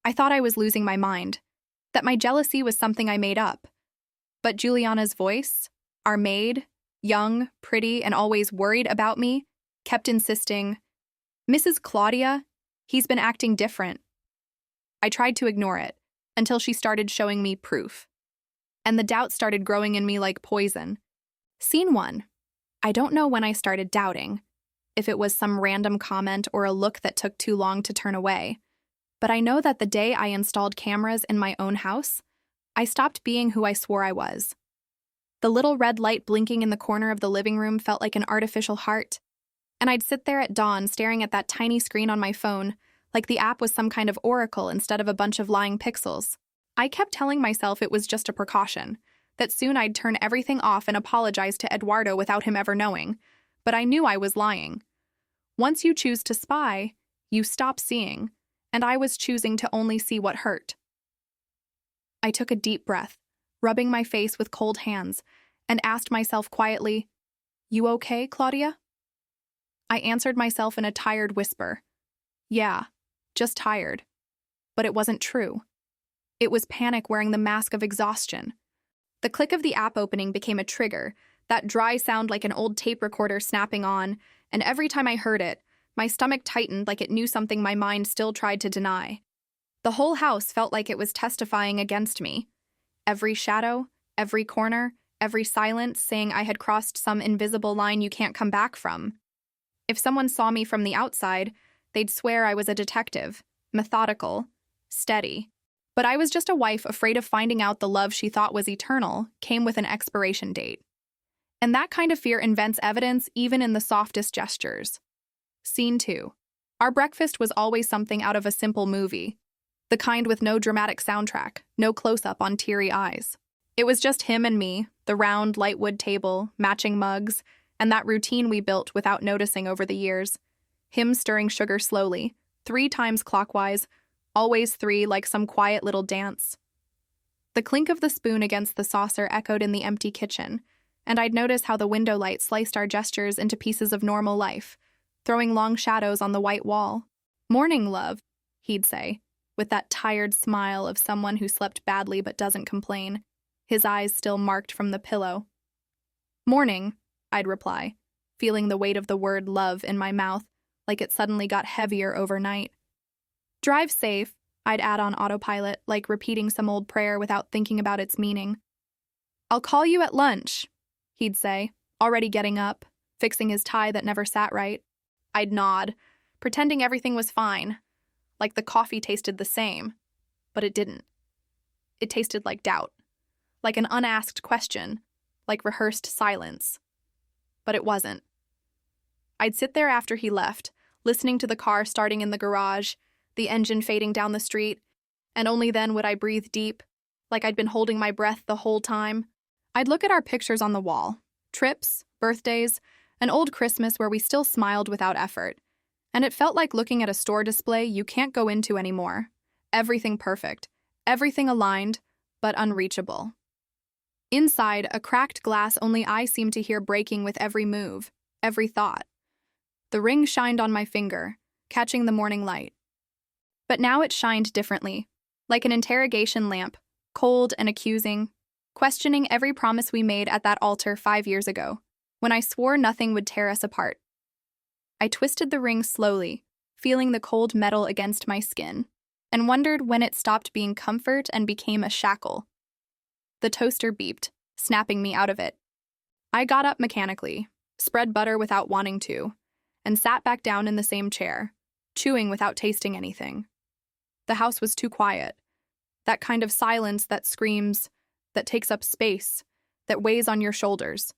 I thought I was losing my mind, that my jealousy was something I made up. But Juliana's voice, our maid, young, pretty, and always worried about me, kept insisting, "Mrs. Claudia, he's been acting different." I tried to ignore it, until she started showing me proof. And the doubt started growing in me like poison. Scene 1. I don't know when I started doubting, if it was some random comment or a look that took too long to turn away. But I know that the day I installed cameras in my own house, I stopped being who I swore I was. The little red light blinking in the corner of the living room felt like an artificial heart, and I'd sit there at dawn staring at that tiny screen on my phone, like the app was some kind of oracle instead of a bunch of lying pixels. I kept telling myself it was just a precaution, that soon I'd turn everything off and apologize to Eduardo without him ever knowing, but I knew I was lying. Once you choose to spy, you stop seeing, and I was choosing to only see what hurt. I took a deep breath, rubbing my face with cold hands, and asked myself quietly, "You okay, Claudia?" I answered myself in a tired whisper, "Yeah, just tired." But it wasn't true. It was panic wearing the mask of exhaustion. The click of the app opening became a trigger, that dry sound like an old tape recorder snapping on, and every time I heard it, my stomach tightened like it knew something my mind still tried to deny. The whole house felt like it was testifying against me. Every shadow, every corner, every silence saying I had crossed some invisible line you can't come back from. If someone saw me from the outside, they'd swear I was a detective, methodical, steady. But I was just a wife afraid of finding out the love she thought was eternal came with an expiration date. And that kind of fear invents evidence even in the softest gestures. Scene 2. Our breakfast was always something out of a simple movie. The kind with no dramatic soundtrack, no close-up on teary eyes. It was just him and me, the round, light wood table, matching mugs, and that routine we built without noticing over the years. Him stirring sugar slowly, 3 times clockwise, always 3 like some quiet little dance. The clink of the spoon against the saucer echoed in the empty kitchen, and I'd notice how the window light sliced our gestures into pieces of normal life, throwing long shadows on the white wall. "Morning, love," he'd say, with that tired smile of someone who slept badly but doesn't complain, his eyes still marked from the pillow. "Morning," I'd reply, feeling the weight of the word love in my mouth, like it suddenly got heavier overnight. "Drive safe," I'd add on autopilot, like repeating some old prayer without thinking about its meaning. "I'll call you at lunch," he'd say, already getting up, fixing his tie that never sat right. I'd nod, pretending everything was fine, like the coffee tasted the same, but it didn't. It tasted like doubt, like an unasked question, like rehearsed silence. But it wasn't. I'd sit there after he left, listening to the car starting in the garage, the engine fading down the street, and only then would I breathe deep, like I'd been holding my breath the whole time. I'd look at our pictures on the wall, trips, birthdays, an old Christmas where we still smiled without effort, and it felt like looking at a store display you can't go into anymore. Everything perfect, everything aligned, but unreachable. Inside, a cracked glass only I seemed to hear breaking with every move, every thought. The ring shined on my finger, catching the morning light. But now it shined differently, like an interrogation lamp, cold and accusing, questioning every promise we made at that altar 5 years ago, when I swore nothing would tear us apart. I twisted the ring slowly, feeling the cold metal against my skin, and wondered when it stopped being comfort and became a shackle. The toaster beeped, snapping me out of it. I got up mechanically, spread butter without wanting to, and sat back down in the same chair, chewing without tasting anything. The house was too quiet. That kind of silence that screams, that takes up space, that weighs on your shoulders.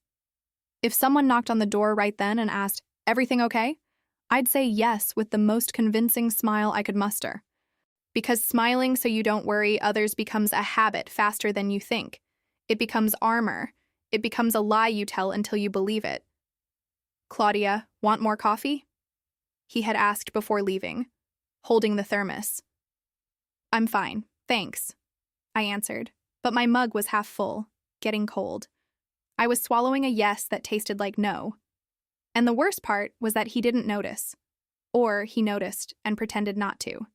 If someone knocked on the door right then and asked, "Everything okay?" I'd say yes with the most convincing smile I could muster. Because smiling so you don't worry others becomes a habit faster than you think. It becomes armor. It becomes a lie you tell until you believe it. "Claudia, want more coffee?" he had asked before leaving, holding the thermos. "I'm fine, thanks," I answered, but my mug was half full, getting cold. I was swallowing a yes that tasted like no. And the worst part was that he didn't notice. Or he noticed and pretended not to.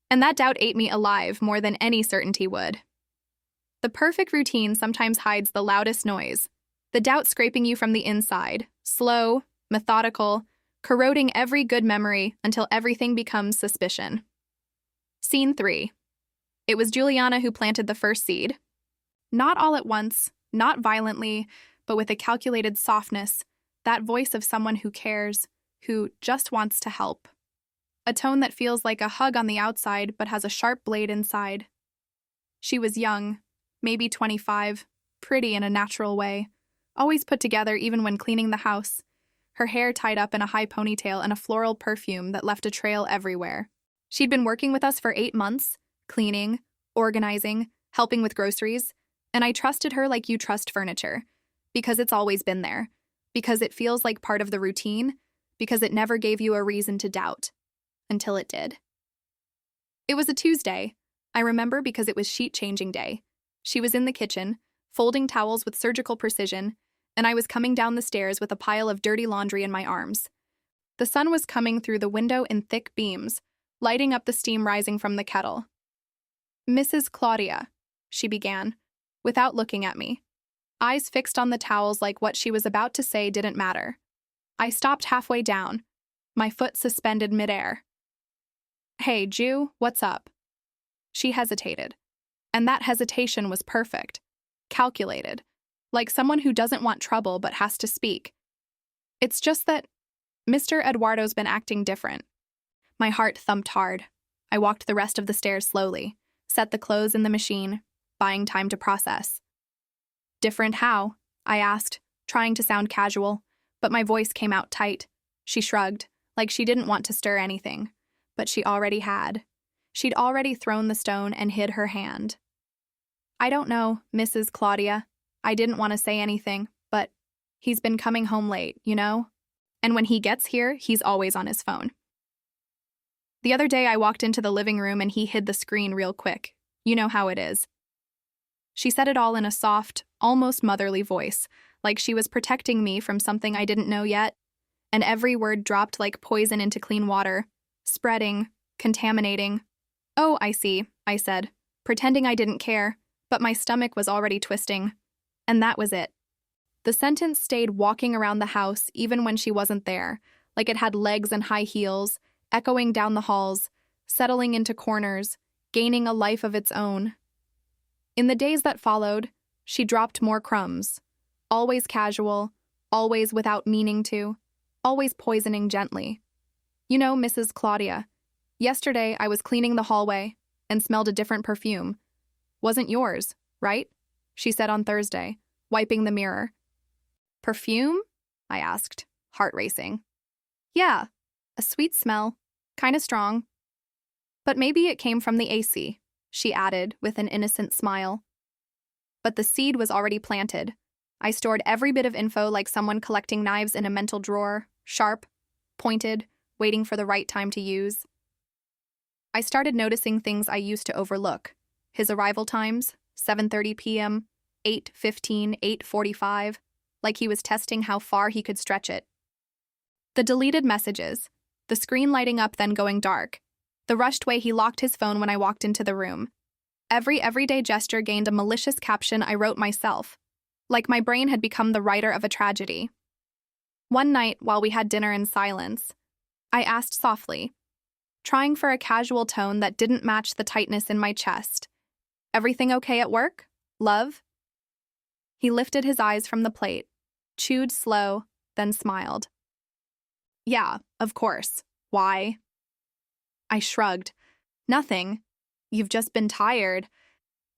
And that doubt ate me alive more than any certainty would. The perfect routine sometimes hides the loudest noise, the doubt scraping you from the inside, slow, methodical, corroding every good memory until everything becomes suspicion. Scene 3. It was Juliana who planted the first seed. Not all at once, not violently, but with a calculated softness, that voice of someone who cares, who just wants to help. A tone that feels like a hug on the outside but has a sharp blade inside. She was young, maybe 25, pretty in a natural way, always put together even when cleaning the house, her hair tied up in a high ponytail and a floral perfume that left a trail everywhere. She'd been working with us for 8 months, cleaning, organizing, helping with groceries, and I trusted her like you trust furniture, because it's always been there, because it feels like part of the routine, because it never gave you a reason to doubt, until it did. It was a Tuesday. I remember because it was sheet-changing day. She was in the kitchen, folding towels with surgical precision, and I was coming down the stairs with a pile of dirty laundry in my arms. The sun was coming through the window in thick beams, lighting up the steam rising from the kettle. "Mrs. Claudia," she began, without looking at me, eyes fixed on the towels like what she was about to say didn't matter. I stopped halfway down, my foot suspended midair. "Hey, Ju, what's up?" She hesitated, and that hesitation was perfect, calculated, like someone who doesn't want trouble but has to speak. "It's just that Mr. Eduardo's been acting different." My heart thumped hard. I walked the rest of the stairs slowly, set the clothes in the machine, buying time to process. "Different how?" I asked, trying to sound casual, but my voice came out tight. She shrugged, like she didn't want to stir anything, but she already had. She'd already thrown the stone and hid her hand. "I don't know, Mrs. Claudia. I didn't want to say anything, but he's been coming home late, you know? And when he gets here, he's always on his phone." The other day I walked into the living room and he hid the screen real quick. You know how it is. She said it all in a soft, almost motherly voice, like she was protecting me from something I didn't know yet, and every word dropped like poison into clean water, spreading, contaminating. "Oh, I see," I said, pretending I didn't care, but my stomach was already twisting. And that was it. The sentence stayed walking around the house even when she wasn't there, like it had legs and high heels, echoing down the halls, settling into corners, gaining a life of its own. In the days that followed, she dropped more crumbs, always casual, always without meaning to, always poisoning gently. "You know, Mrs. Claudia, yesterday I was cleaning the hallway and smelled a different perfume. Wasn't yours, right?" she said on Thursday, wiping the mirror. "Perfume?" I asked, heart racing. "Yeah, a sweet smell, kinda strong. But maybe it came from the AC," she added with an innocent smile. But the seed was already planted. I stored every bit of info like someone collecting knives in a mental drawer, sharp, pointed, waiting for the right time to use. I started noticing things I used to overlook. His arrival times, 7:30 p.m., 8:15, 8:45, like he was testing how far he could stretch it. The deleted messages, the screen lighting up then going dark, the rushed way he locked his phone when I walked into the room. Every everyday gesture gained a malicious caption I wrote myself, like my brain had become the writer of a tragedy. One night, while we had dinner in silence, I asked softly, trying for a casual tone that didn't match the tightness in my chest, "Everything okay at work, love?" He lifted his eyes from the plate, chewed slow, then smiled. "Yeah, of course. Why?" I shrugged. "Nothing. You've just been tired.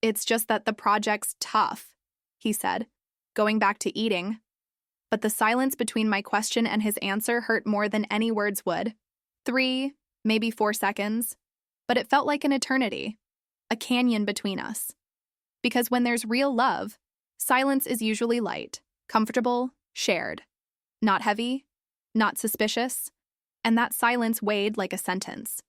It's just that the project's tough," he said, going back to eating. But the silence between my question and his answer hurt more than any words would. 3, maybe 4 seconds. But it felt like an eternity, a canyon between us. Because when there's real love, silence is usually light, comfortable, shared. Not heavy, not suspicious, and that silence weighed like a sentence.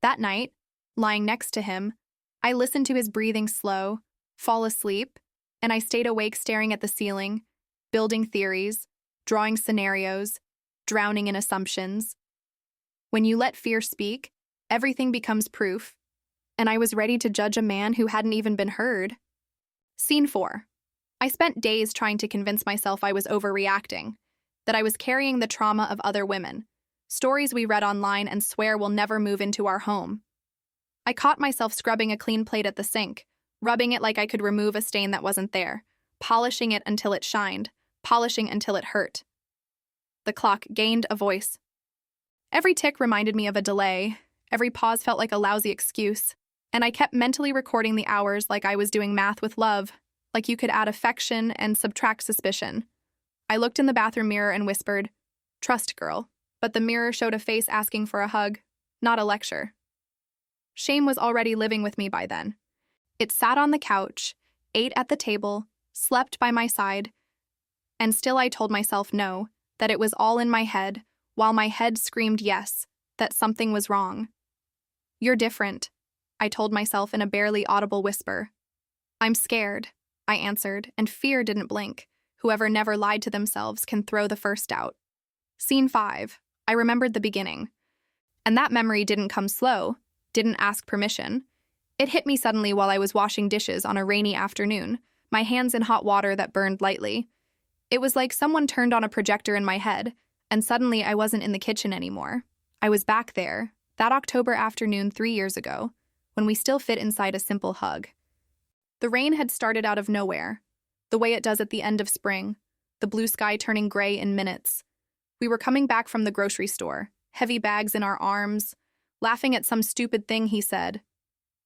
That night, lying next to him, I listened to his breathing slow, fall asleep, and I stayed awake staring at the ceiling, building theories, drawing scenarios, drowning in assumptions. When you let fear speak, everything becomes proof, and I was ready to judge a man who hadn't even been heard. Scene 4. I spent days trying to convince myself I was overreacting, that I was carrying the trauma of other women, stories we read online and swear will never move into our home. I caught myself scrubbing a clean plate at the sink, rubbing it like I could remove a stain that wasn't there, polishing it until it shined, polishing until it hurt. The clock gained a voice. Every tick reminded me of a delay, every pause felt like a lousy excuse, and I kept mentally recording the hours like I was doing math with love, like you could add affection and subtract suspicion. I looked in the bathroom mirror and whispered, "Trust, girl," but the mirror showed a face asking for a hug, not a lecture. Shame was already living with me by then. It sat on the couch, ate at the table, slept by my side, and still I told myself no, that it was all in my head, while my head screamed yes, that something was wrong. "You're different," I told myself in a barely audible whisper. "I'm scared," I answered, and fear didn't blink. Whoever never lied to themselves can throw the first doubt. Scene 5. I remembered the beginning. And that memory didn't come slow, didn't ask permission. It hit me suddenly while I was washing dishes on a rainy afternoon, my hands in hot water that burned lightly. It was like someone turned on a projector in my head, and suddenly I wasn't in the kitchen anymore. I was back there, that October afternoon 3 years ago, when we still fit inside a simple hug. The rain had started out of nowhere, the way it does at the end of spring, the blue sky turning gray in minutes. We were coming back from the grocery store, heavy bags in our arms, laughing at some stupid thing he said.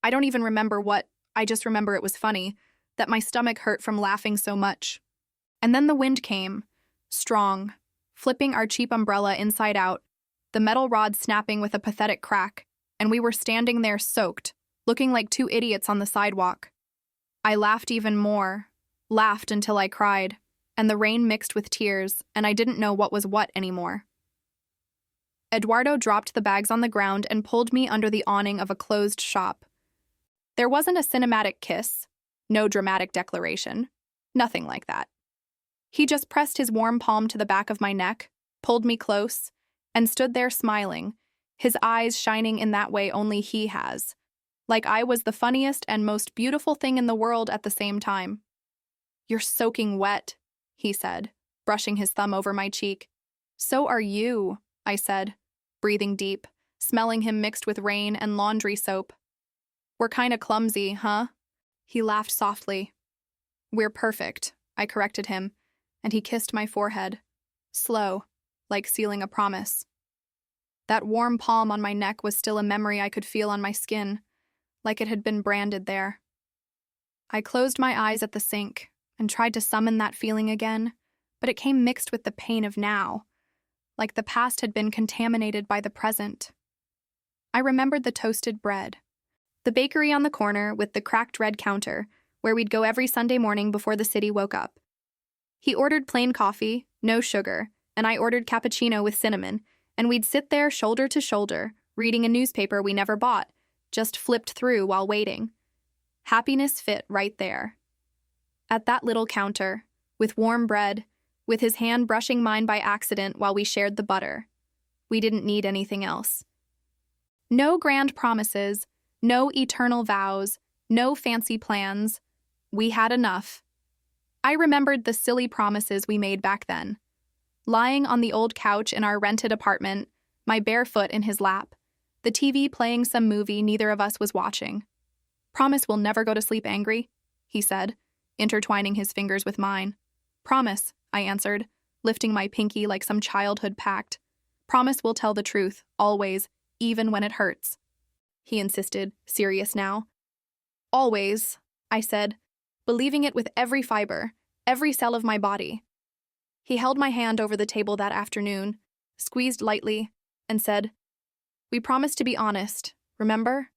I don't even remember what, I just remember it was funny, that my stomach hurt from laughing so much. And then the wind came, strong, flipping our cheap umbrella inside out, the metal rod snapping with a pathetic crack, and we were standing there soaked, looking like two idiots on the sidewalk. I laughed even more, laughed until I cried, and the rain mixed with tears, and I didn't know what was what anymore. Eduardo dropped the bags on the ground and pulled me under the awning of a closed shop. There wasn't a cinematic kiss, no dramatic declaration, nothing like that. He just pressed his warm palm to the back of my neck, pulled me close, and stood there smiling, his eyes shining in that way only he has, like I was the funniest and most beautiful thing in the world at the same time. "You're soaking wet," he said, brushing his thumb over my cheek. "So are you," I said, breathing deep, smelling him mixed with rain and laundry soap. "We're kinda clumsy, huh?" He laughed softly. "We're perfect," I corrected him, and he kissed my forehead, slow, like sealing a promise. That warm palm on my neck was still a memory I could feel on my skin, like it had been branded there. I closed my eyes at the sink and tried to summon that feeling again, but it came mixed with the pain of now, like the past had been contaminated by the present. I remembered the toasted bread, the bakery on the corner with the cracked red counter, where we'd go every Sunday morning before the city woke up. He ordered plain coffee, no sugar, and I ordered cappuccino with cinnamon, and we'd sit there shoulder to shoulder, reading a newspaper we never bought, just flipped through while waiting. Happiness fit right there. At that little counter, with warm bread, with his hand brushing mine by accident while we shared the butter. We didn't need anything else. No grand promises, no eternal vows, no fancy plans. We had enough. I remembered the silly promises we made back then. Lying on the old couch in our rented apartment, my bare foot in his lap, the TV playing some movie neither of us was watching. "Promise we'll never go to sleep angry," he said, intertwining his fingers with mine. "Promise," I answered, lifting my pinky like some childhood pact. "Promise we'll tell the truth, always, even when it hurts." He insisted, serious now. "Always," I said, believing it with every fiber, every cell of my body. He held my hand over the table that afternoon, squeezed lightly, and said, "We promised to be honest, remember?"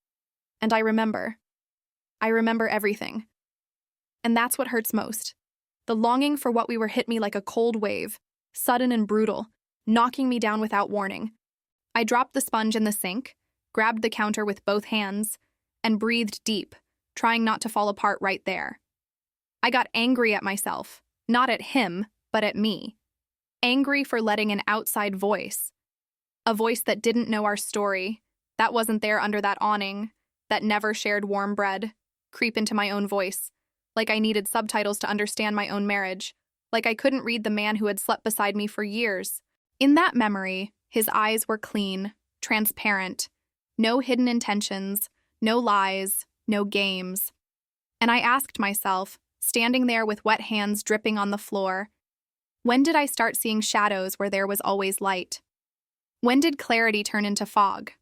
And I remember. I remember everything. And that's what hurts most. The longing for what we were hit me like a cold wave, sudden and brutal, knocking me down without warning. I dropped the sponge in the sink, grabbed the counter with both hands, and breathed deep, trying not to fall apart right there. I got angry at myself, not at him, but at me. Angry for letting an outside voice, a voice that didn't know our story, that wasn't there under that awning, that never shared warm bread, creep into my own voice, like I needed subtitles to understand my own marriage, like I couldn't read the man who had slept beside me for years. In that memory, his eyes were clean, transparent, no hidden intentions, no lies, no games. And I asked myself, standing there with wet hands dripping on the floor, when did I start seeing shadows where there was always light? When did clarity turn into fog?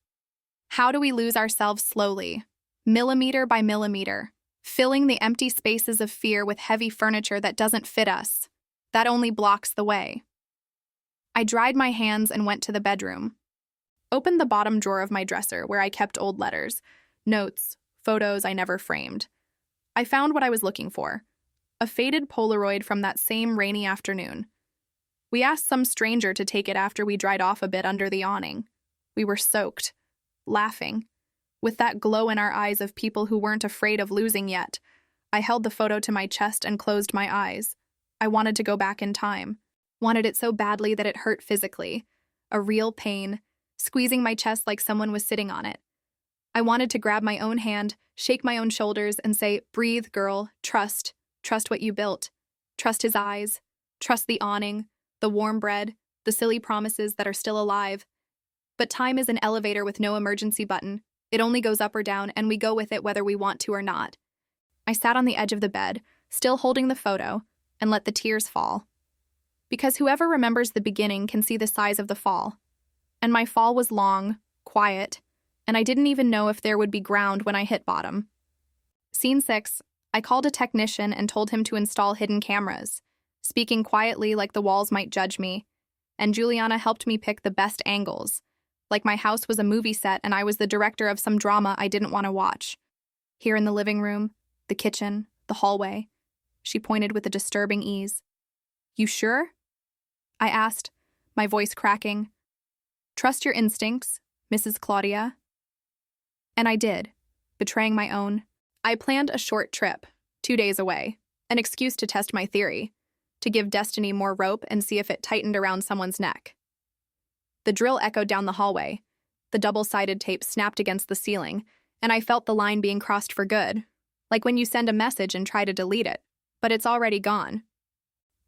How do we lose ourselves slowly, millimeter by millimeter, filling the empty spaces of fear with heavy furniture that doesn't fit us, that only blocks the way? I dried my hands and went to the bedroom. Opened the bottom drawer of my dresser where I kept old letters, notes, photos I never framed. I found what I was looking for, a faded Polaroid from that same rainy afternoon. We asked some stranger to take it after we dried off a bit under the awning. We were soaked, laughing, with that glow in our eyes of people who weren't afraid of losing yet. I held the photo to my chest and closed my eyes. I wanted to go back in time, wanted it so badly that it hurt physically, a real pain, squeezing my chest like someone was sitting on it. I wanted to grab my own hand, shake my own shoulders, and say, "Breathe, girl, trust what you built. Trust his eyes, trust the awning, the warm bread, the silly promises that are still alive." But time is an elevator with no emergency button. It only goes up or down, and we go with it whether we want to or not. I sat on the edge of the bed, still holding the photo, and let the tears fall. Because whoever remembers the beginning can see the size of the fall. And my fall was long, quiet, and I didn't even know if there would be ground when I hit bottom. Scene 6, I called a technician and told him to install hidden cameras, speaking quietly like the walls might judge me, and Juliana helped me pick the best angles, like my house was a movie set and I was the director of some drama I didn't want to watch. Here in the living room, the kitchen, the hallway, she pointed with a disturbing ease. "You sure?" I asked, my voice cracking. "Trust your instincts, Mrs. Claudia." And I did, betraying my own. I planned a short trip, 2 days away, an excuse to test my theory, to give destiny more rope and see if it tightened around someone's neck. The drill echoed down the hallway. The double-sided tape snapped against the ceiling, and I felt the line being crossed for good, like when you send a message and try to delete it, but it's already gone.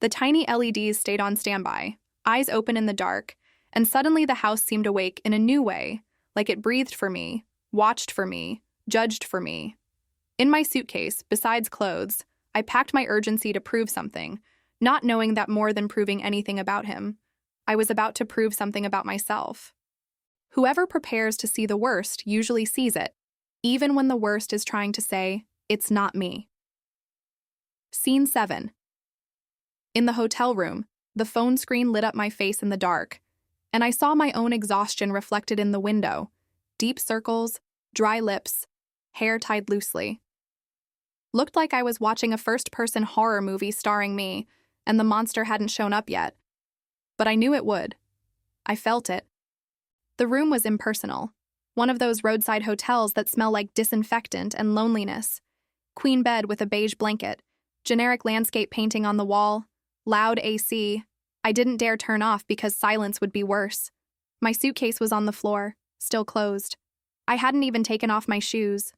The tiny LEDs stayed on standby, eyes open in the dark, and suddenly the house seemed awake in a new way, like it breathed for me, watched for me, judged for me. In my suitcase, besides clothes, I packed my urgency to prove something, not knowing that more than proving anything about him, I was about to prove something about myself. Whoever prepares to see the worst usually sees it, even when the worst is trying to say, "It's not me." Scene 7. In the hotel room, the phone screen lit up my face in the dark, and I saw my own exhaustion reflected in the window, deep circles, dry lips, hair tied loosely. Looked like I was watching a first-person horror movie starring me, and the monster hadn't shown up yet. But I knew it would. I felt it. The room was impersonal, one of those roadside hotels that smell like disinfectant and loneliness. Queen bed with a beige blanket, generic landscape painting on the wall, loud AC. I didn't dare turn off because silence would be worse. My suitcase was on the floor, still closed. I hadn't even taken off my shoes.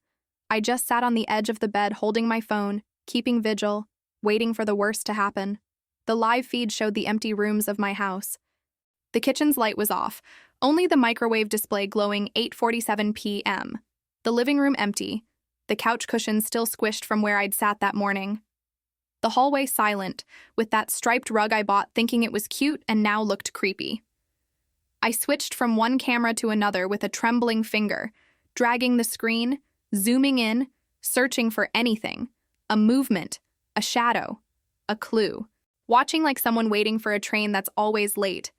I just sat on the edge of the bed holding my phone, keeping vigil, waiting for the worst to happen. The live feed showed the empty rooms of my house. The kitchen's light was off, only the microwave display glowing 8:47 p.m. The living room empty, the couch cushions still squished from where I'd sat that morning. The hallway silent, with that striped rug I bought thinking it was cute and now looked creepy. I switched from one camera to another with a trembling finger, dragging the screen, zooming in, searching for anything, a movement, a shadow, a clue, watching like someone waiting for a train that's always late,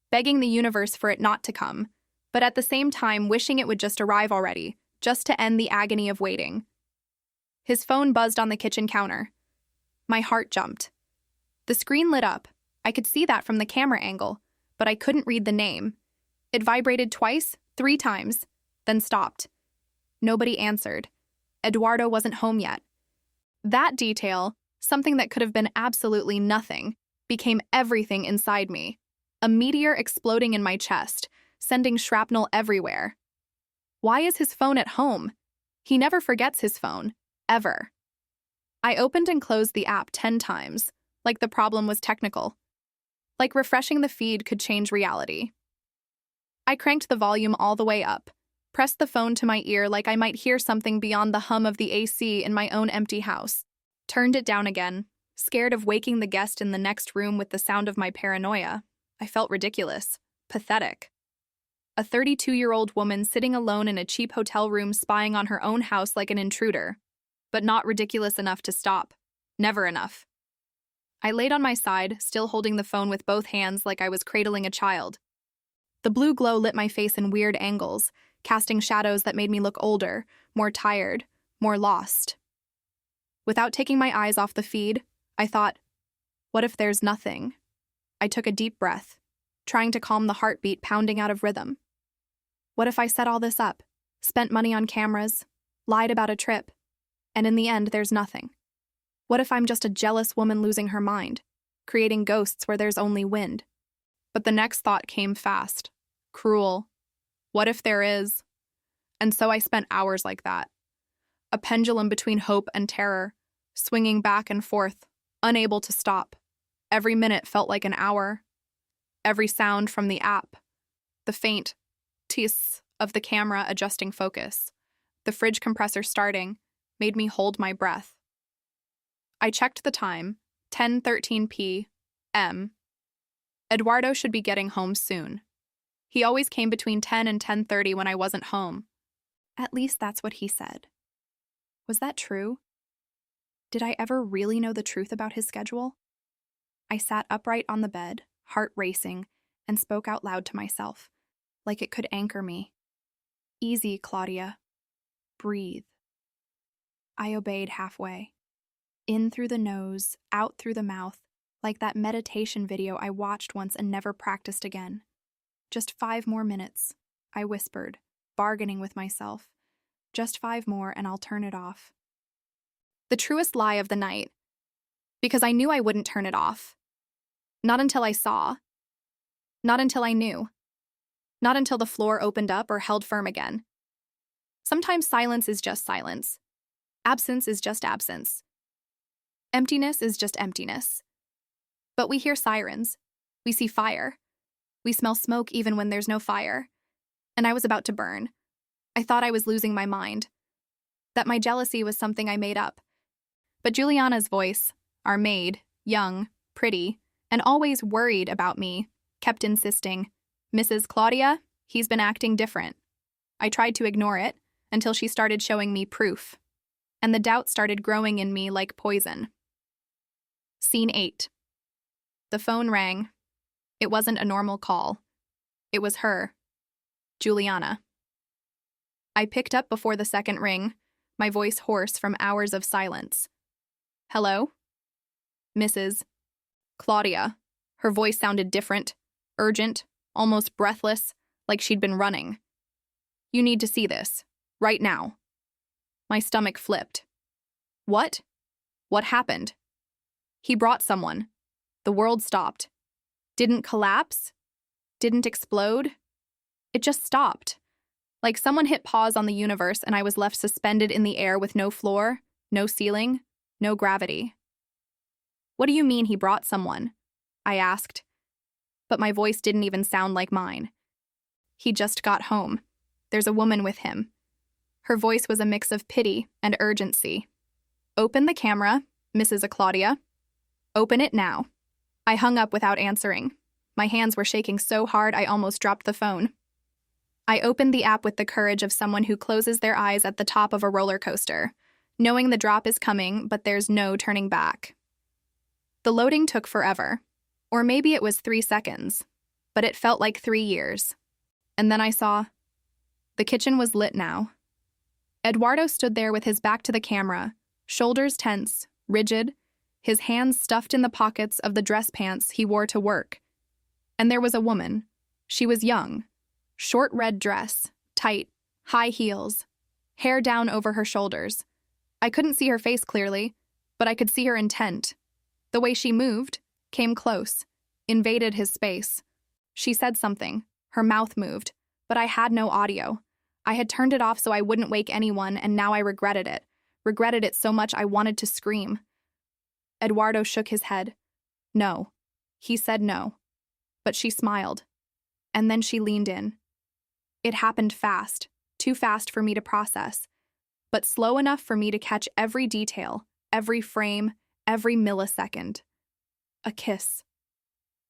begging the universe for it not to come, but at the same time wishing it would just arrive already, just to end the agony of waiting. His phone buzzed on the kitchen counter. My heart jumped. The screen lit up. I could see that from the camera angle, but I couldn't read the name. It vibrated twice, 3 times, then stopped. Nobody answered. Eduardo wasn't home yet. That detail, something that could have been absolutely nothing, became everything inside me. A meteor exploding in my chest, sending shrapnel everywhere. Why is his phone at home? He never forgets his phone, ever. I opened and closed the app 10 times, like the problem was technical. Like refreshing the feed could change reality. I cranked the volume all the way up, pressed the phone to my ear like I might hear something beyond the hum of the AC in my own empty house, turned it down again, scared of waking the guest in the next room with the sound of my paranoia. I felt ridiculous, pathetic. A 32-year-old woman sitting alone in a cheap hotel room spying on her own house like an intruder. But not ridiculous enough to stop. Never enough. I laid on my side, still holding the phone with both hands like I was cradling a child. The blue glow lit my face in weird angles, casting shadows that made me look older, more tired, more lost. Without taking my eyes off the feed, I thought, what if there's nothing? I took a deep breath, trying to calm the heartbeat pounding out of rhythm. What if I set all this up, spent money on cameras, lied about a trip, and in the end, there's nothing? What if I'm just a jealous woman losing her mind, creating ghosts where there's only wind? But the next thought came fast, cruel. What if there is? And so I spent hours like that, a pendulum between hope and terror, swinging back and forth, unable to stop. Every minute felt like an hour. Every sound from the app, the faint tiss of the camera adjusting focus, the fridge compressor starting, made me hold my breath. I checked the time, 10:13 p.m. Eduardo should be getting home soon. He always came between 10 and 10:30 when I wasn't home. At least that's what he said. Was that true? Did I ever really know the truth about his schedule? I sat upright on the bed, heart racing, and spoke out loud to myself, like it could anchor me. Easy, Claudia. Breathe. I obeyed halfway. In through the nose, out through the mouth, like that meditation video I watched once and never practiced again. Just 5 more minutes, I whispered, bargaining with myself. Just 5 more and I'll turn it off. The truest lie of the night, because I knew I wouldn't turn it off. Not until I saw. Not until I knew. Not until the floor opened up or held firm again. Sometimes silence is just silence. Absence is just absence. Emptiness is just emptiness. But we hear sirens. We see fire. We smell smoke even when there's no fire. And I was about to burn. I thought I was losing my mind. That my jealousy was something I made up. But Juliana's voice, our maid, young, pretty, and always worried about me, kept insisting, "Mrs. Claudia, he's been acting different." I tried to ignore it until she started showing me proof. And the doubt started growing in me like poison. Scene 8. The phone rang. It wasn't a normal call. It was her, Juliana. I picked up before the second ring, my voice hoarse from hours of silence. "Hello?" "Mrs. Claudia." Her voice sounded different, urgent, almost breathless, like she'd been running. "You need to see this, right now." My stomach flipped. What? What happened? He brought someone. The world stopped. Didn't collapse? Didn't explode? It just stopped. Like someone hit pause on the universe and I was left suspended in the air with no floor, no ceiling, no gravity. "What do you mean he brought someone?" I asked. But my voice didn't even sound like mine. "He just got home. There's a woman with him." Her voice was a mix of pity and urgency. "Open the camera, Mrs. Claudia. Open it now." I hung up without answering. My hands were shaking so hard I almost dropped the phone. I opened the app with the courage of someone who closes their eyes at the top of a roller coaster, knowing the drop is coming, but there's no turning back. The loading took forever. Or maybe it was 3 seconds, but it felt like 3 years. And then I saw. The kitchen was lit now. Eduardo stood there with his back to the camera, shoulders tense, rigid, his hands stuffed in the pockets of the dress pants he wore to work. And there was a woman. She was young. Short red dress, tight, high heels, hair down over her shoulders. I couldn't see her face clearly, but I could see her intent. The way she moved, came close, invaded his space. She said something. Her mouth moved, but I had no audio. I had turned it off so I wouldn't wake anyone, and now I regretted it. Regretted it so much I wanted to scream. Eduardo shook his head. No. He said no. But she smiled. And then she leaned in. It happened fast, too fast for me to process, but slow enough for me to catch every detail, every frame, every millisecond. A kiss.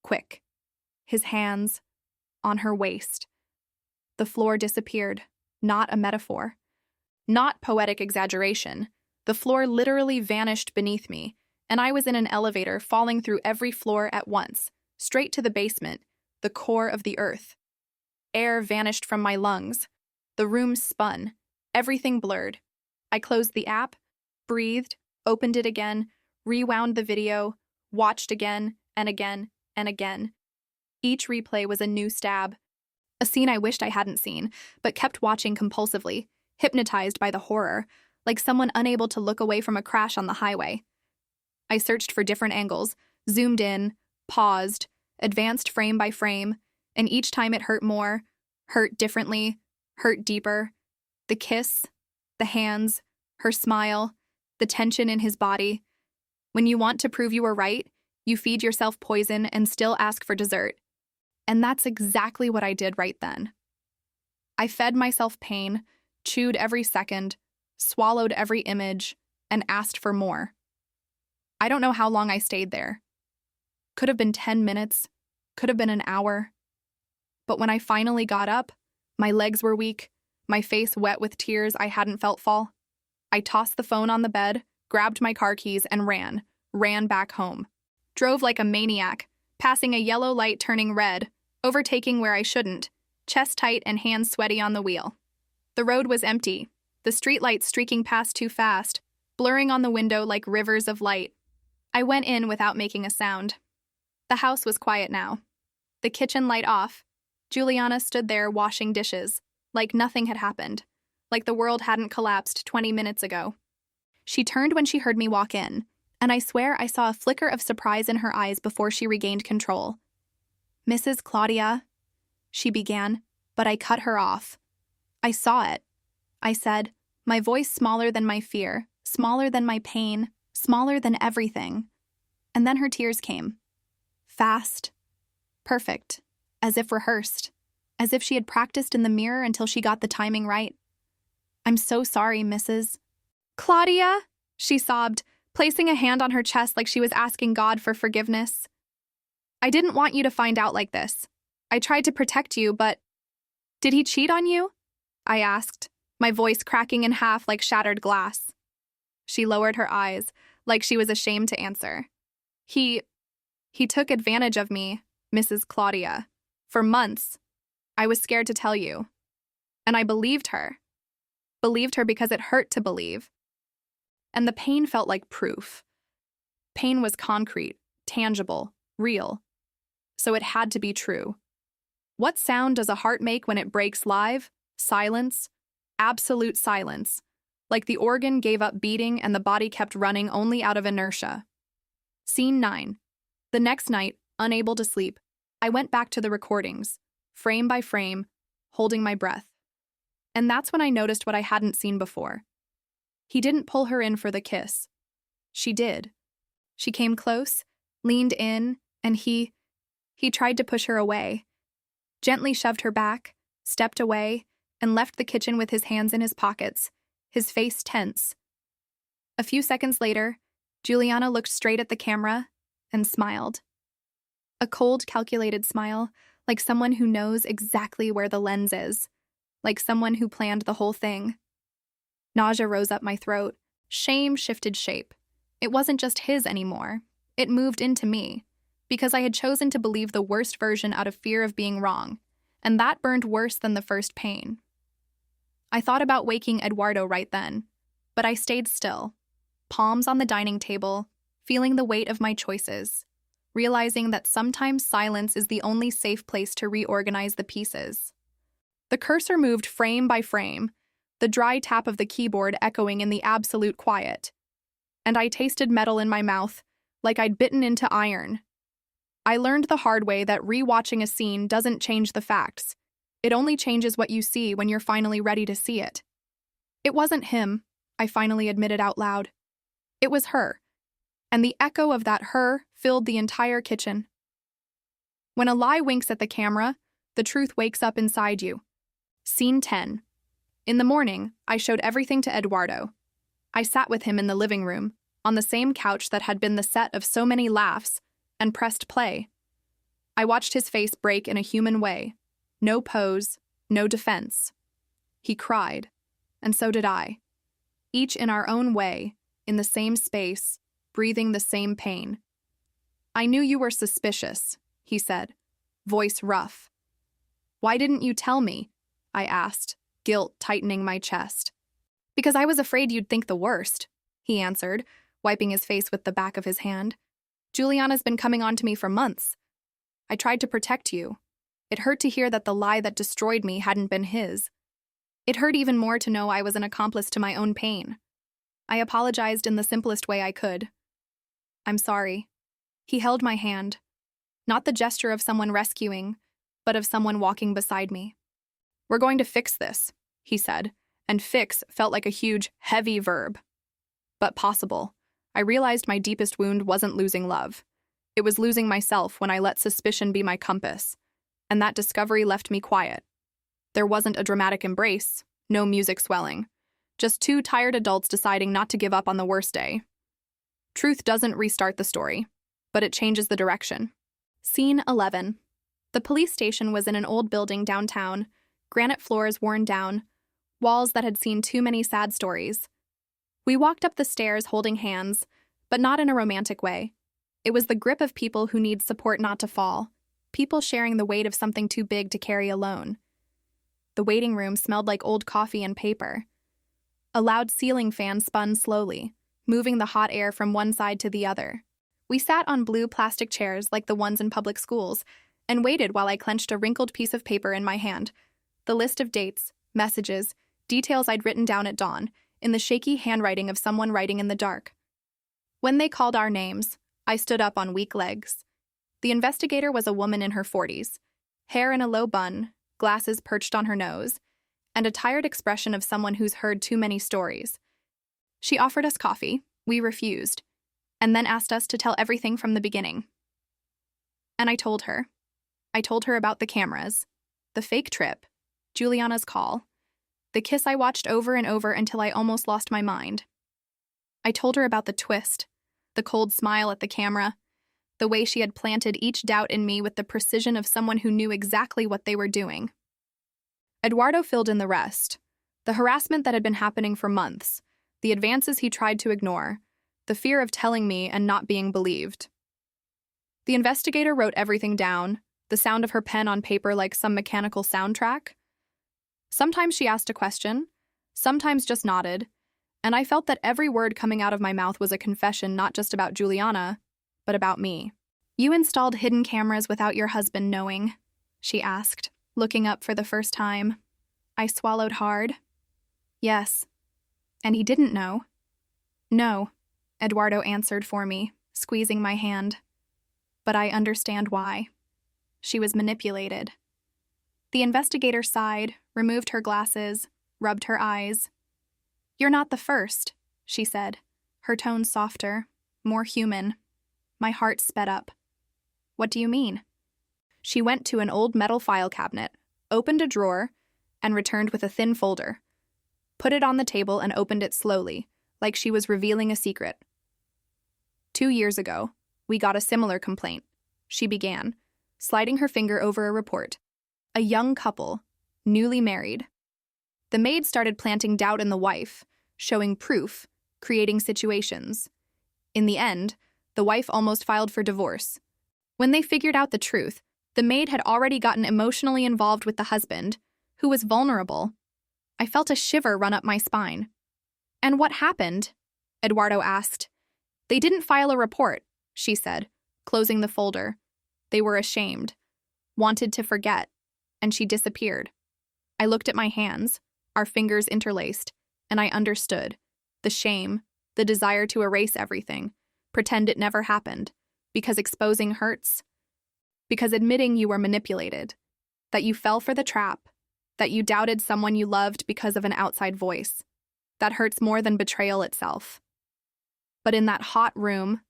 Quick. His hands on her waist. The floor disappeared, not a metaphor. Not poetic exaggeration. The floor literally vanished beneath me, and I was in an elevator falling through every floor at once, straight to the basement, the core of the earth. Air vanished from my lungs. The room spun. Everything blurred. I closed the app, breathed, opened it again, rewound the video, watched again and again and again. Each replay was a new stab. A scene I wished I hadn't seen, but kept watching compulsively, hypnotized by the horror, like someone unable to look away from a crash on the highway. I searched for different angles, zoomed in, paused, advanced frame by frame, and each time it hurt more, hurt differently, hurt deeper. The kiss, the hands, her smile, the tension in his body. When you want to prove you were right, you feed yourself poison and still ask for dessert. And that's exactly what I did right then. I fed myself pain, chewed every second, swallowed every image, and asked for more. I don't know how long I stayed there. Could have been 10 minutes, could have been an hour. But when I finally got up, my legs were weak, my face wet with tears I hadn't felt fall. I tossed the phone on the bed, grabbed my car keys, and ran back home. Drove like a maniac, passing a yellow light turning red, overtaking where I shouldn't, chest tight and hands sweaty on the wheel. The road was empty, the streetlights streaking past too fast, blurring on the window like rivers of light. I went in without making a sound. The house was quiet now. The kitchen light off. Juliana stood there washing dishes, like nothing had happened, like the world hadn't collapsed 20 minutes ago. She turned when she heard me walk in, and I swear I saw a flicker of surprise in her eyes before she regained control. "Mrs. Claudia," she began, but I cut her off. I saw it. I said, my voice smaller than my fear, smaller than my pain, smaller than everything. And then her tears came. Fast. Perfect. As if rehearsed. As if she had practiced in the mirror until she got the timing right. "I'm so sorry, Mrs. Claudia," she sobbed, placing a hand on her chest like she was asking God for forgiveness. "I didn't want you to find out like this. I tried to protect you, but—" "Did he cheat on you?" I asked, my voice cracking in half like shattered glass. She lowered her eyes, like she was ashamed to answer. He took advantage of me, Mrs. Claudia. For months. I was scared to tell you. And I believed her. Believed her because it hurt to believe. And the pain felt like proof. Pain was concrete, tangible, real. So it had to be true. What sound does a heart make when it breaks live? Silence. Absolute silence. Like the organ gave up beating and the body kept running only out of inertia. Scene 9. The next night, unable to sleep, I went back to the recordings, frame by frame, holding my breath. And that's when I noticed what I hadn't seen before. He didn't pull her in for the kiss. She did. She came close, leaned in, and he tried to push her away. Gently shoved her back, stepped away, and left the kitchen with his hands in his pockets, his face tense. A few seconds later, Juliana looked straight at the camera and smiled. A cold, calculated smile, like someone who knows exactly where the lens is, like someone who planned the whole thing. Nausea rose up my throat. Shame shifted shape. It wasn't just his anymore. It moved into me, because I had chosen to believe the worst version out of fear of being wrong, and that burned worse than the first pain. I thought about waking Eduardo right then, but I stayed still, palms on the dining table, feeling the weight of my choices, realizing that sometimes silence is the only safe place to reorganize the pieces. The cursor moved frame by frame, the dry tap of the keyboard echoing in the absolute quiet. And I tasted metal in my mouth, like I'd bitten into iron. I learned the hard way that rewatching a scene doesn't change the facts. It only changes what you see when you're finally ready to see it. It wasn't him, I finally admitted out loud. It was her, and the echo of that her filled the entire kitchen. When a lie winks at the camera, the truth wakes up inside you. Scene 10. In the morning, I showed everything to Eduardo. I sat with him in the living room, on the same couch that had been the set of so many laughs, and pressed play. I watched his face break in a human way. No pose, no defense. He cried, and so did I. Each in our own way, in the same space, breathing the same pain. I knew you were suspicious, he said, voice rough. Why didn't you tell me? I asked, guilt tightening my chest. Because I was afraid you'd think the worst, he answered, wiping his face with the back of his hand. Juliana's been coming on to me for months. I tried to protect you. It hurt to hear that the lie that destroyed me hadn't been his. It hurt even more to know I was an accomplice to my own pain. I apologized in the simplest way I could. I'm sorry. He held my hand. Not the gesture of someone rescuing, but of someone walking beside me. We're going to fix this, he said, and fix felt like a huge, heavy verb. But possible. I realized my deepest wound wasn't losing love. It was losing myself when I let suspicion be my compass, and that discovery left me quiet. There wasn't a dramatic embrace, no music swelling, just two tired adults deciding not to give up on the worst day. Truth doesn't restart the story, but it changes the direction. Scene 11. The police station was in an old building downtown, granite floors worn down, walls that had seen too many sad stories. We walked up the stairs holding hands, but not in a romantic way. It was the grip of people who need support not to fall, people sharing the weight of something too big to carry alone. The waiting room smelled like old coffee and paper. A loud ceiling fan spun slowly, moving the hot air from one side to the other. We sat on blue plastic chairs like the ones in public schools and waited while I clenched a wrinkled piece of paper in my hand, the list of dates, messages, details I'd written down at dawn, in the shaky handwriting of someone writing in the dark. When they called our names, I stood up on weak legs. The investigator was a woman in her 40s, hair in a low bun, glasses perched on her nose, and a tired expression of someone who's heard too many stories. She offered us coffee, we refused, and then asked us to tell everything from the beginning. And I told her. I told her about the cameras, the fake trip, Juliana's call, the kiss I watched over and over until I almost lost my mind. I told her about the twist, the cold smile at the camera, the way she had planted each doubt in me with the precision of someone who knew exactly what they were doing. Eduardo filled in the rest. The harassment that had been happening for months, the advances he tried to ignore, the fear of telling me and not being believed. The investigator wrote everything down, the sound of her pen on paper like some mechanical soundtrack. Sometimes she asked a question, sometimes just nodded, and I felt that every word coming out of my mouth was a confession not just about Juliana, but about me. You installed hidden cameras without your husband knowing, she asked, looking up for the first time. I swallowed hard. Yes. And he didn't know? No, Eduardo answered for me, squeezing my hand. But I understand why. She was manipulated. The investigator sighed, removed her glasses, rubbed her eyes. You're not the first, she said, her tone softer, more human. My heart sped up. What do you mean? She went to an old metal file cabinet, opened a drawer, and returned with a thin folder. Put it on the table and opened it slowly, like she was revealing a secret. 2 years ago, we got a similar complaint, she began, sliding her finger over a report. A young couple, newly married. The maid started planting doubt in the wife, showing proof, creating situations. In the end, the wife almost filed for divorce. When they figured out the truth, the maid had already gotten emotionally involved with the husband, who was vulnerable. I felt a shiver run up my spine. And what happened? Eduardo asked. They didn't file a report, she said, closing the folder. They were ashamed, wanted to forget, and she disappeared. I looked at my hands, our fingers interlaced, and I understood. The shame, the desire to erase everything, pretend it never happened, because exposing hurts, because admitting you were manipulated. that you fell for the trap, that you doubted someone you loved because of an outside voice. That hurts more than betrayal itself. But in that hot room,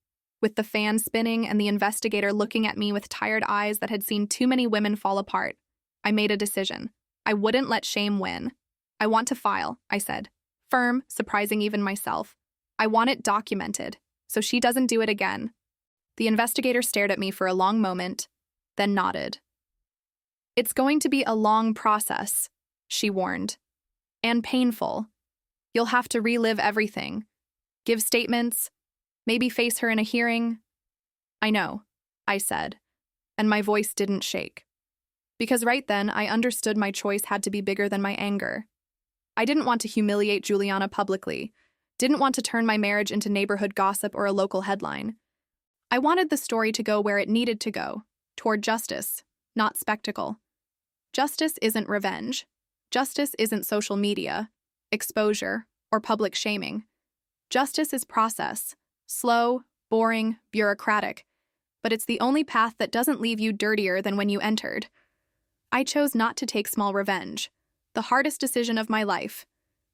with the fan spinning and the investigator looking at me with tired eyes that had seen too many women fall apart, I made a decision. I wouldn't let shame win. I want to file, I said, firm, surprising even myself. I want it documented, so she doesn't do it again. The investigator stared at me for a long moment, then nodded. It's going to be a long process, she warned, and painful. You'll have to relive everything, give statements, maybe face her in a hearing. I know, I said, and my voice didn't shake. Because right then, I understood my choice had to be bigger than my anger. I didn't want to humiliate Juliana publicly, didn't want to turn my marriage into neighborhood gossip or a local headline. I wanted the story to go where it needed to go, toward justice, not spectacle. Justice isn't revenge. Justice isn't social media, exposure, or public shaming. Justice is process, slow, boring, bureaucratic, but it's the only path that doesn't leave you dirtier than when you entered. I chose not to take small revenge, the hardest decision of my life,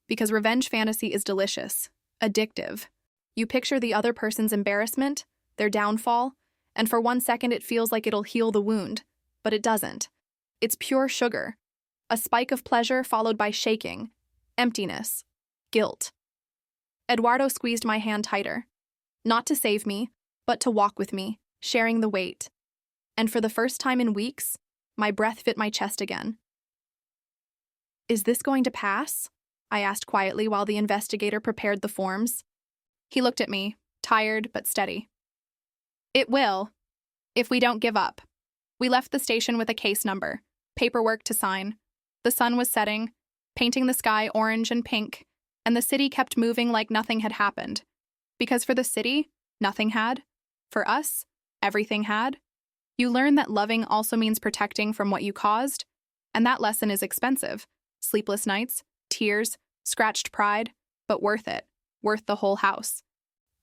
because revenge fantasy is delicious, addictive. You picture the other person's embarrassment, their downfall, and for 1 second it feels like it'll heal the wound, but it doesn't. It's pure sugar, a spike of pleasure followed by shaking, emptiness, guilt. Eduardo squeezed my hand tighter, not to save me, but to walk with me, sharing the weight. And for the first time in weeks, my breath fit my chest again. Is this going to pass? I asked quietly while the investigator prepared the forms. He looked at me, tired but steady. It will, if we don't give up. We left the station with a case number, paperwork to sign. The sun was setting, painting the sky orange and pink, and the city kept moving like nothing had happened. Because for the city, nothing had. For us, everything had. You learn that loving also means protecting from what you caused, and that lesson is expensive. Sleepless nights, tears, scratched pride, but worth it, worth the whole house.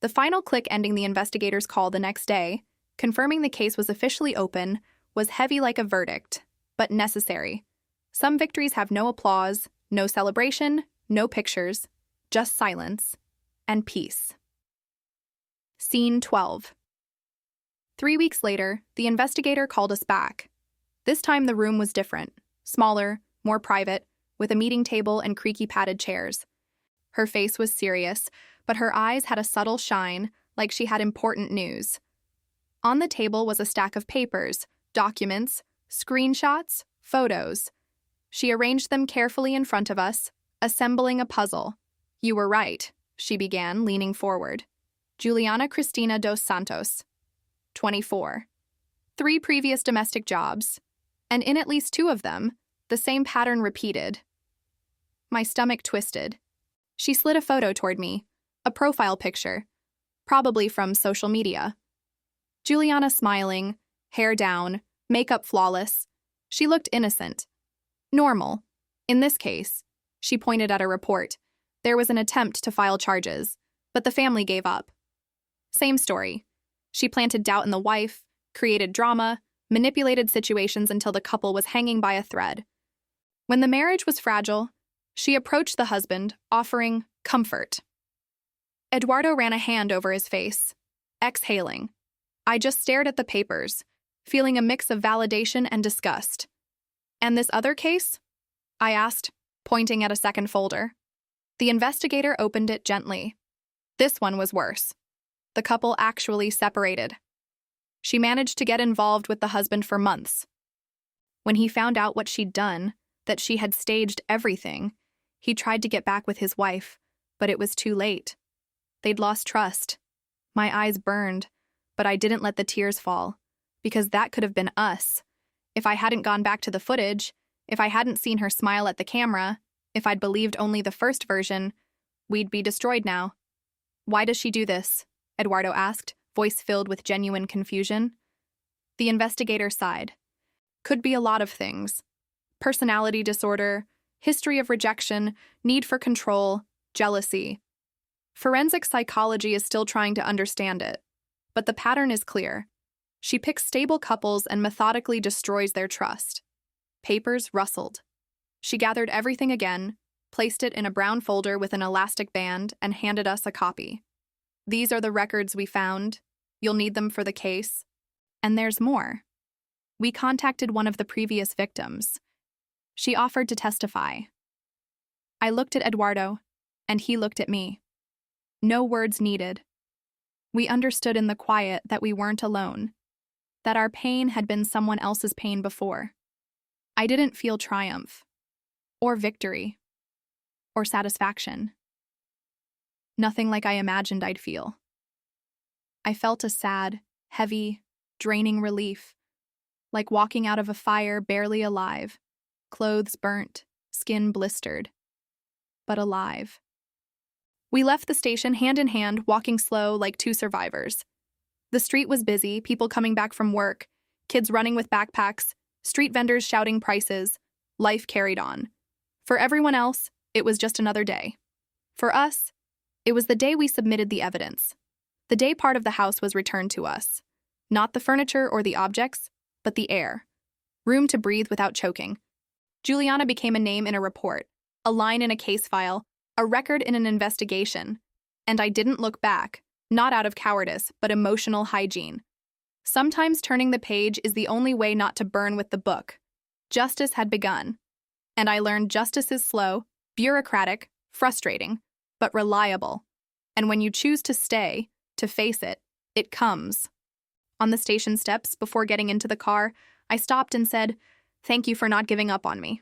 The final click ending the investigator's call the next day, confirming the case was officially open, was heavy like a verdict, but necessary. Some victories have no applause, no celebration, no pictures, just silence and peace. Scene 12. 3 weeks later, the investigator called us back. This time the room was different, smaller, more private, with a meeting table and creaky padded chairs. Her face was serious, but her eyes had a subtle shine, like she had important news. On the table was a stack of papers, documents, screenshots, photos. She arranged them carefully in front of us, assembling a puzzle. You were right, she began, leaning forward. Juliana Cristina dos Santos, 24. 3 previous domestic jobs, and in at least 2 of them, the same pattern repeated. My stomach twisted. She slid a photo toward me, a profile picture, probably from social media. Juliana smiling, hair down, makeup flawless. She looked innocent. Normal. In this case, she pointed at a report. There was an attempt to file charges, but the family gave up. Same story. She planted doubt in the wife, created drama, manipulated situations until the couple was hanging by a thread. When the marriage was fragile, she approached the husband, offering comfort. Eduardo ran a hand over his face, exhaling. I just stared at the papers, feeling a mix of validation and disgust. And this other case? I asked, pointing at a second folder. The investigator opened it gently. This one was worse. The couple actually separated. She managed to get involved with the husband for months. When he found out what she'd done, that she had staged everything, he tried to get back with his wife, but it was too late. They'd lost trust. My eyes burned, but I didn't let the tears fall, because that could have been us. If I hadn't gone back to the footage, if I hadn't seen her smile at the camera, if I'd believed only the first version, we'd be destroyed now. Why does she do this? Eduardo asked, voice filled with genuine confusion. The investigator sighed. Could be a lot of things. Personality disorder, history of rejection, need for control, jealousy. Forensic psychology is still trying to understand it, but the pattern is clear. She picks stable couples and methodically destroys their trust. Papers rustled. She gathered everything again, placed it in a brown folder with an elastic band, and handed us a copy. These are the records we found. You'll need them for the case. And there's more. We contacted one of the previous victims. She offered to testify. I looked at Eduardo, and he looked at me. No words needed. We understood in the quiet that we weren't alone, that our pain had been someone else's pain before. I didn't feel triumph, or victory, or satisfaction. Nothing like I imagined I'd feel. I felt a sad, heavy, draining relief, like walking out of a fire barely alive, clothes burnt, skin blistered, but alive. We left the station hand in hand, walking slow like two survivors. The street was busy, people coming back from work, kids running with backpacks, street vendors shouting prices. Life carried on. For everyone else, it was just another day. For us, it was the day we submitted the evidence. The day part of the house was returned to us. Not the furniture or the objects, but the air. Room to breathe without choking. Juliana became a name in a report, a line in a case file, a record in an investigation. And I didn't look back, not out of cowardice, but emotional hygiene. Sometimes turning the page is the only way not to burn with the book. Justice had begun. And I learned justice is slow, bureaucratic, frustrating, but reliable. And when you choose to stay, to face it, it comes. On the station steps, before getting into the car, I stopped and said, "Thank you for not giving up on me."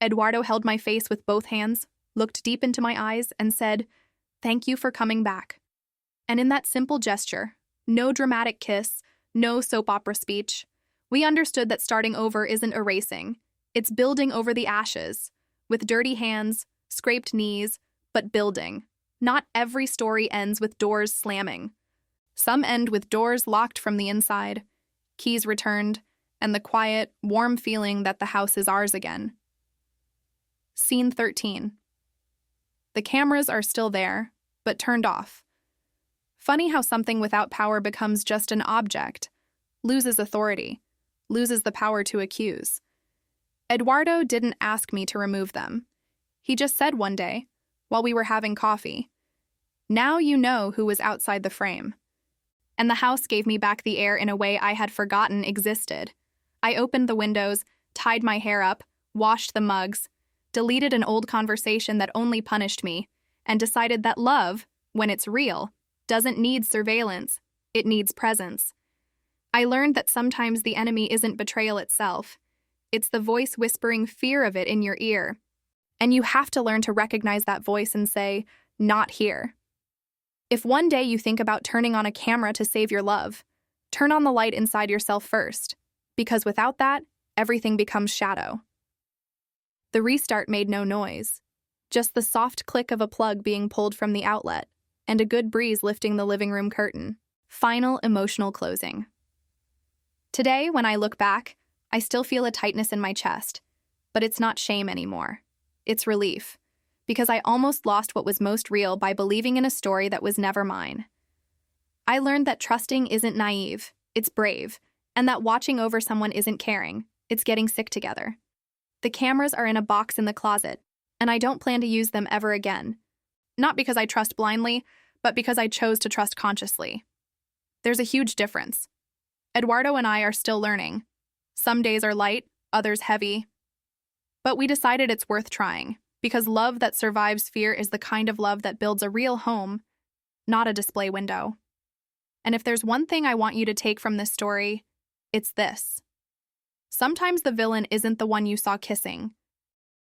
Eduardo held my face with both hands, looked deep into my eyes, and said, "Thank you for coming back." And in that simple gesture, no dramatic kiss, no soap opera speech, we understood that starting over isn't erasing. It's building over the ashes, with dirty hands, scraped knees, but building. Not every story ends with doors slamming. Some end with doors locked from the inside, keys returned, and the quiet, warm feeling that the house is ours again. Scene 13. The cameras are still there, but turned off. Funny how something without power becomes just an object, loses authority, loses the power to accuse. Eduardo didn't ask me to remove them. He just said one day, while we were having coffee, "Now you know who was outside the frame." And the house gave me back the air in a way I had forgotten existed. I opened the windows, tied my hair up, washed the mugs, deleted an old conversation that only punished me, and decided that love, when it's real, doesn't need surveillance, it needs presence. I learned that sometimes the enemy isn't betrayal itself. It's the voice whispering fear of it in your ear. And you have to learn to recognize that voice and say, "Not here." If one day you think about turning on a camera to save your love, turn on the light inside yourself first, because without that, everything becomes shadow. The restart made no noise, just the soft click of a plug being pulled from the outlet, and a good breeze lifting the living room curtain. Final emotional closing. Today, when I look back, I still feel a tightness in my chest, but it's not shame anymore. It's relief, because I almost lost what was most real by believing in a story that was never mine. I learned that trusting isn't naive, it's brave, and that watching over someone isn't caring, it's getting sick together. The cameras are in a box in the closet, and I don't plan to use them ever again. Not because I trust blindly, but because I chose to trust consciously. There's a huge difference. Eduardo and I are still learning. Some days are light, others heavy. But we decided it's worth trying, because love that survives fear is the kind of love that builds a real home, not a display window. And if there's one thing I want you to take from this story, it's this. Sometimes the villain isn't the one you saw kissing.